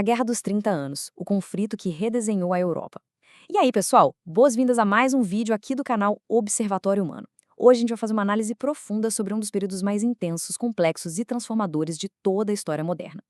A Guerra dos 30 Anos, o conflito que redesenhou a Europa. E aí, pessoal, boas-vindas a mais um vídeo aqui do canal Observatório Humano. Hoje a gente vai fazer uma análise profunda sobre um dos períodos mais intensos, complexos e transformadores de toda a história moderna.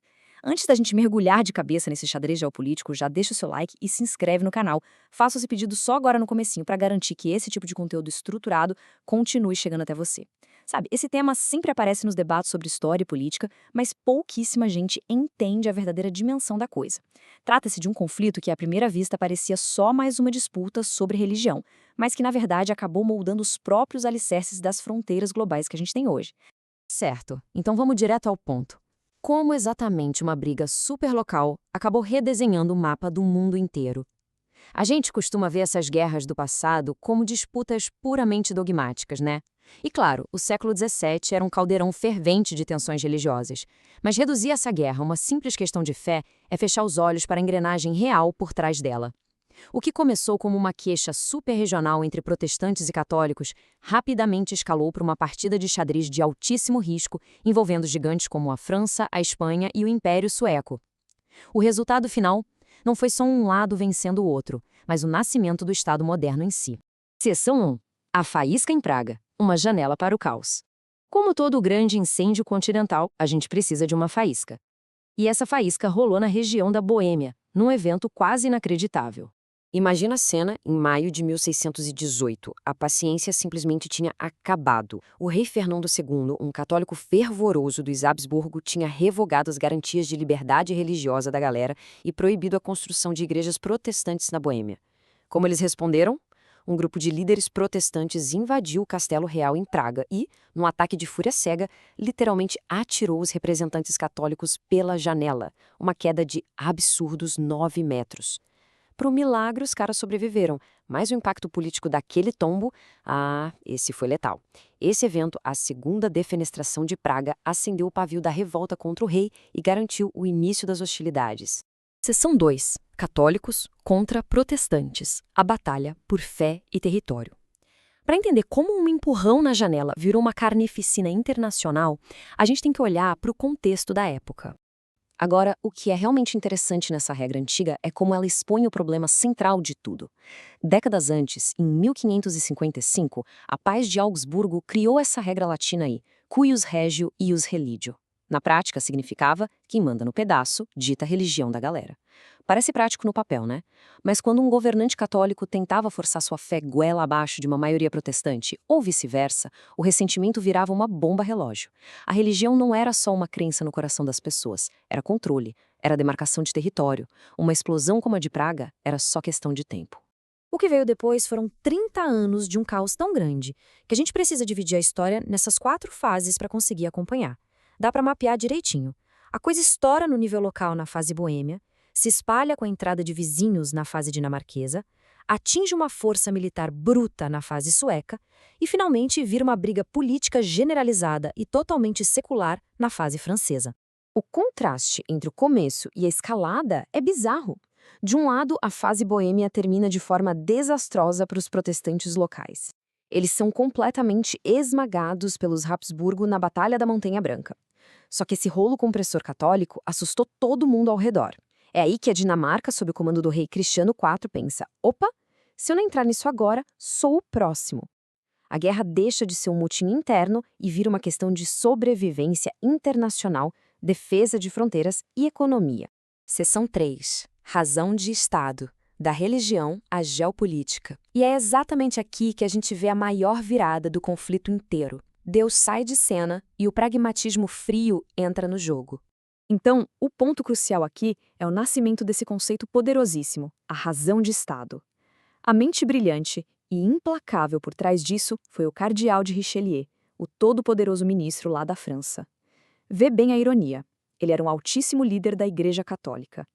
Antes da gente mergulhar de cabeça nesse xadrez geopolítico, já deixa o seu like e se inscreve no canal. Faça esse pedido só agora no comecinho para garantir que esse tipo de conteúdo estruturado continue chegando até você. Sabe, esse tema sempre aparece nos debates sobre história e política, mas pouquíssima gente entende a verdadeira dimensão da coisa. Trata-se de um conflito que à primeira vista parecia só mais uma disputa sobre religião, mas que na verdade acabou moldando os próprios alicerces das fronteiras globais que a gente tem hoje. Certo, então vamos direto ao ponto. Como exatamente uma briga superlocal acabou redesenhando o mapa do mundo inteiro? A gente costuma ver essas guerras do passado como disputas puramente dogmáticas, né? E claro, o século XVII era um caldeirão fervente de tensões religiosas. Mas reduzir essa guerra a uma simples questão de fé é fechar os olhos para a engrenagem real por trás dela. O que começou como uma queixa super-regional entre protestantes e católicos rapidamente escalou para uma partida de xadrez de altíssimo risco envolvendo gigantes como a França, a Espanha e o Império Sueco. O resultado final não foi só um lado vencendo o outro, mas o nascimento do Estado moderno em si. Seção 1. A faísca em Praga. Uma janela para o caos. Como todo grande incêndio continental, a gente precisa de uma faísca. E essa faísca rolou na região da Boêmia, num evento quase inacreditável. Imagina a cena em maio de 1618. A paciência simplesmente tinha acabado. O rei Fernando II, um católico fervoroso dos Habsburgo, tinha revogado as garantias de liberdade religiosa da galera e proibido a construção de igrejas protestantes na Boêmia. Como eles responderam? Um grupo de líderes protestantes invadiu o Castelo Real em Praga e, num ataque de fúria cega, literalmente atirou os representantes católicos pela janela, uma queda de absurdos 9 metros. Por um milagre, os caras sobreviveram, mas o impacto político daquele tombo, esse foi letal. Esse evento, a segunda defenestração de Praga, acendeu o pavio da revolta contra o rei e garantiu o início das hostilidades. Seção 2. Católicos contra protestantes. A batalha por fé e território. Para entender como um empurrão na janela virou uma carnificina internacional, a gente tem que olhar para o contexto da época. Agora, o que é realmente interessante nessa regra antiga é como ela expõe o problema central de tudo. Décadas antes, em 1555, a Paz de Augsburgo criou essa regra latina aí, cuius regio ius religio. Na prática, significava quem manda no pedaço, dita a religião da galera. Parece prático no papel, né? Mas quando um governante católico tentava forçar sua fé goela abaixo de uma maioria protestante, ou vice-versa, o ressentimento virava uma bomba relógio. A religião não era só uma crença no coração das pessoas, era controle, era demarcação de território. Uma explosão como a de Praga era só questão de tempo. O que veio depois foram 30 anos de um caos tão grande que a gente precisa dividir a história nessas 4 fases para conseguir acompanhar. Dá para mapear direitinho. A coisa estoura no nível local na fase boêmia, se espalha com a entrada de vizinhos na fase dinamarquesa, atinge uma força militar bruta na fase sueca e, finalmente, vira uma briga política generalizada e totalmente secular na fase francesa. O contraste entre o começo e a escalada é bizarro. De um lado, a fase boêmia termina de forma desastrosa para os protestantes locais. Eles são completamente esmagados pelos Habsburgo na Batalha da Montanha Branca. Só que esse rolo compressor católico assustou todo mundo ao redor. É aí que a Dinamarca, sob o comando do rei Cristiano IV, pensa: opa, se eu não entrar nisso agora, sou o próximo. A guerra deixa de ser um motim interno e vira uma questão de sobrevivência internacional, defesa de fronteiras e economia. Seção 3. Razão de Estado. Da religião à geopolítica. E é exatamente aqui que a gente vê a maior virada do conflito inteiro. Deus sai de cena e o pragmatismo frio entra no jogo. Então, o ponto crucial aqui é o nascimento desse conceito poderosíssimo, a razão de Estado. A mente brilhante e implacável por trás disso foi o cardeal de Richelieu, o todo-poderoso ministro lá da França. Vê bem a ironia. Ele era um altíssimo líder da Igreja Católica.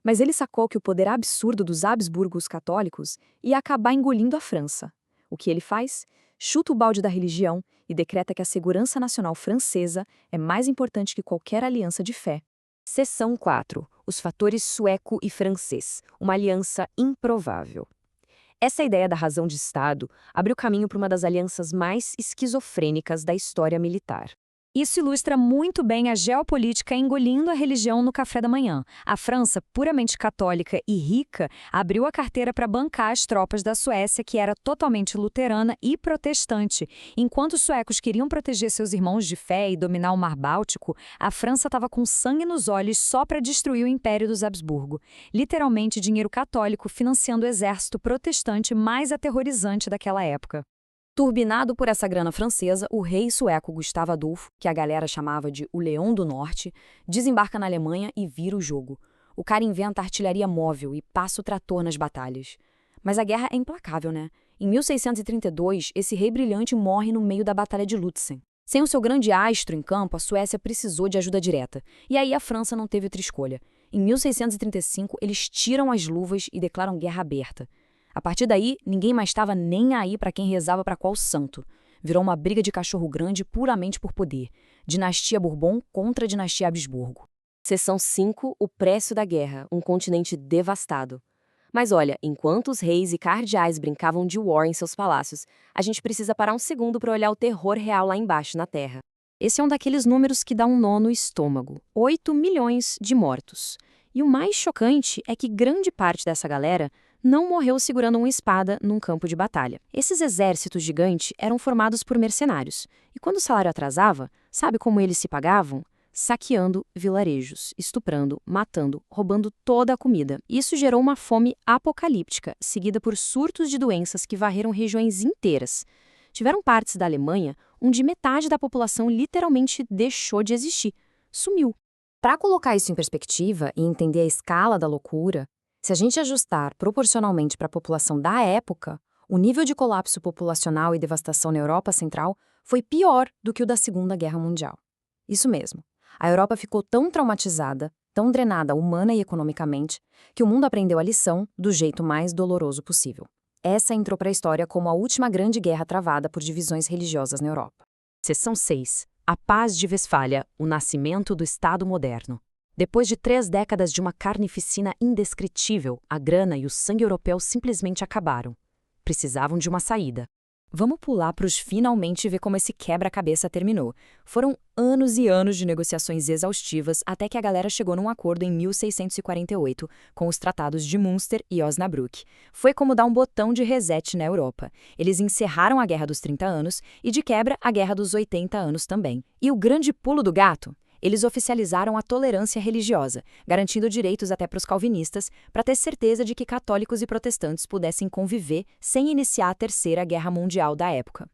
Mas ele sacou que o poder absurdo dos Habsburgos católicos ia acabar engolindo a França. O que ele faz? Chuta o balde da religião e decreta que a segurança nacional francesa é mais importante que qualquer aliança de fé. Seção 4. Os fatores sueco e francês. Uma aliança improvável. Essa ideia da razão de Estado abre o caminho para uma das alianças mais esquizofrênicas da história militar. Isso ilustra muito bem a geopolítica engolindo a religião no café da manhã. A França, puramente católica e rica, abriu a carteira para bancar as tropas da Suécia, que era totalmente luterana e protestante. Enquanto os suecos queriam proteger seus irmãos de fé e dominar o Mar Báltico, a França estava com sangue nos olhos só para destruir o Império dos Habsburgo. Literalmente dinheiro católico financiando o exército protestante mais aterrorizante daquela época. Turbinado por essa grana francesa, o rei sueco Gustavo Adolfo, que a galera chamava de o Leão do Norte, desembarca na Alemanha e vira o jogo. O cara inventa artilharia móvel e passa o trator nas batalhas. Mas a guerra é implacável, né? Em 1632, esse rei brilhante morre no meio da Batalha de Lutzen. Sem o seu grande astro em campo, a Suécia precisou de ajuda direta. E aí a França não teve outra escolha. Em 1635, eles tiram as luvas e declaram guerra aberta. A partir daí, ninguém mais estava nem aí para quem rezava para qual santo. Virou uma briga de cachorro grande puramente por poder. Dinastia Bourbon contra a dinastia Habsburgo. Seção 5, o Précio da Guerra, um continente devastado. Mas olha, enquanto os reis e cardeais brincavam de war em seus palácios, a gente precisa parar um segundo para olhar o terror real lá embaixo na Terra. Esse é um daqueles números que dá um nó no estômago. 8 milhões de mortos. E o mais chocante é que grande parte dessa galera não morreu segurando uma espada num campo de batalha. Esses exércitos gigantes eram formados por mercenários. E quando o salário atrasava, sabe como eles se pagavam? Saqueando vilarejos, estuprando, matando, roubando toda a comida. Isso gerou uma fome apocalíptica, seguida por surtos de doenças que varreram regiões inteiras. Tiveram partes da Alemanha onde metade da população literalmente deixou de existir, sumiu. Para colocar isso em perspectiva e entender a escala da loucura, se a gente ajustar proporcionalmente para a população da época, o nível de colapso populacional e devastação na Europa Central foi pior do que o da Segunda Guerra Mundial. Isso mesmo. A Europa ficou tão traumatizada, tão drenada humana e economicamente, que o mundo aprendeu a lição do jeito mais doloroso possível. Essa entrou para a história como a última grande guerra travada por divisões religiosas na Europa. Seção 6. A Paz de Westfália, o nascimento do Estado moderno. Depois de 3 décadas de uma carnificina indescritível, a grana e o sangue europeu simplesmente acabaram. Precisavam de uma saída. Vamos pular para os finalmente e ver como esse quebra-cabeça terminou. Foram anos e anos de negociações exaustivas até que a galera chegou num acordo em 1648, com os tratados de Münster e Osnabrück. Foi como dar um botão de reset na Europa. Eles encerraram a Guerra dos 30 Anos e, de quebra, a Guerra dos 80 Anos também. E o grande pulo do gato? Eles oficializaram a tolerância religiosa, garantindo direitos até para os calvinistas, para ter certeza de que católicos e protestantes pudessem conviver sem iniciar a Terceira Guerra Mundial da época.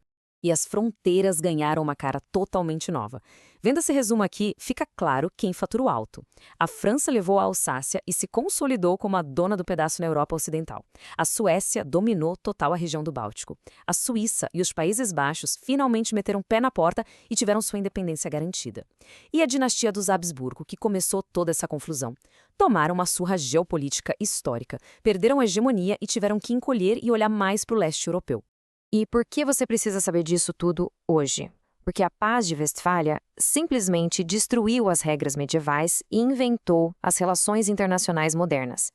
E as fronteiras ganharam uma cara totalmente nova. Vendo esse resumo aqui, fica claro quem faturou alto. A França levou a Alsácia e se consolidou como a dona do pedaço na Europa Ocidental. A Suécia dominou total a região do Báltico. A Suíça e os Países Baixos finalmente meteram pé na porta e tiveram sua independência garantida. E a dinastia dos Habsburgo, que começou toda essa confusão. Tomaram uma surra geopolítica histórica, perderam a hegemonia e tiveram que encolher e olhar mais para o leste europeu. E por que você precisa saber disso tudo hoje? Porque a Paz de Westfália simplesmente destruiu as regras medievais e inventou as relações internacionais modernas.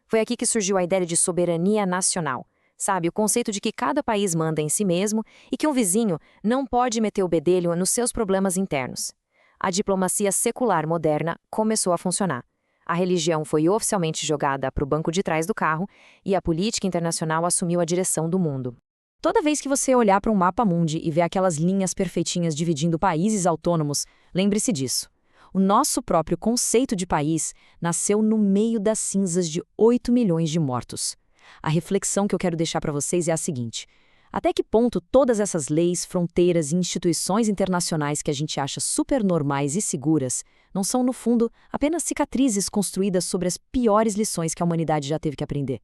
Foi aqui que surgiu a ideia de soberania nacional. Sabe, o conceito de que cada país manda em si mesmo e que um vizinho não pode meter o bedelho nos seus problemas internos. A diplomacia secular moderna começou a funcionar. A religião foi oficialmente jogada para o banco de trás do carro e a política internacional assumiu a direção do mundo. Toda vez que você olhar para um mapa mundi e ver aquelas linhas perfeitinhas dividindo países autônomos, lembre-se disso. O nosso próprio conceito de país nasceu no meio das cinzas de 8 milhões de mortos. A reflexão que eu quero deixar para vocês é a seguinte: até que ponto todas essas leis, fronteiras e instituições internacionais que a gente acha super normais e seguras não são, no fundo, apenas cicatrizes construídas sobre as piores lições que a humanidade já teve que aprender?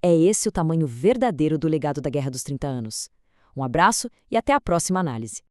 É esse o tamanho verdadeiro do legado da Guerra dos 30 Anos. Um abraço e até a próxima análise.